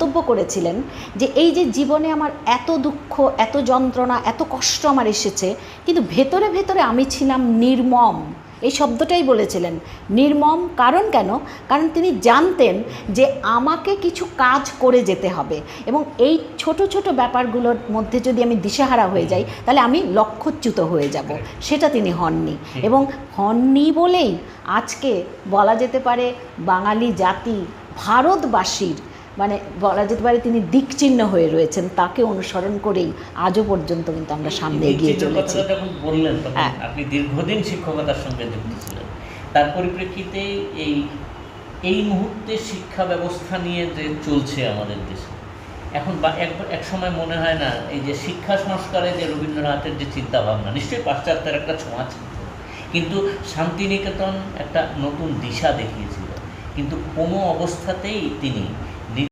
মন্তব্য করেছিলেন যে এই যে জীবনে আমার এত দুঃখ, এত যন্ত্রণা, এত কষ্ট আমার এসেছে, কিন্তু ভেতরে ভেতরে আমি ছিলাম নির্মম। এই শব্দটাই বলেছিলেন, নির্মম। কারণ কেন? কারণ তিনি জানতেন যে আমাকে কিছু কাজ করে যেতে হবে, এবং এই ছোট ছোট ব্যাপারগুলোর মধ্যে যদি আমি দিশেহারা হয়ে যাই তাহলে আমি লক্ষ্যচ্যুত হয়ে যাব। সেটা তিনি হননি, এবং হননি বলেই আজকে বলা যেতে পারে বাঙালি জাতি, ভারতবাসীর মানে বলা যেতে পারে তিনি দিকচিহ্ন হয়ে রয়েছেন। তাকে অনুসরণ করেই আজও পর্যন্ত কিন্তু আমরা সামনে এগিয়ে চলেছি। যখন বললেন তখন আপনি দীর্ঘদিন শিক্ষকতার সঙ্গে যুক্ত ছিলেন, তার পরিপ্রেক্ষিতে এই মুহূর্তে শিক্ষা ব্যবস্থা নিয়ে যে চলছে আমাদের দেশে এখন, বা এক সময় মনে হয় না এই যে শিক্ষা সংস্কারে যে রবীন্দ্রনাথের যে চিন্তাভাবনা, নিশ্চয়ই পাশ্চাত্যের একটা ছোঁয়া ছিল, কিন্তু শান্তিনিকেতন একটা নতুন দিশা দেখিয়েছিল, কিন্তু কোনো অবস্থাতেই তিনি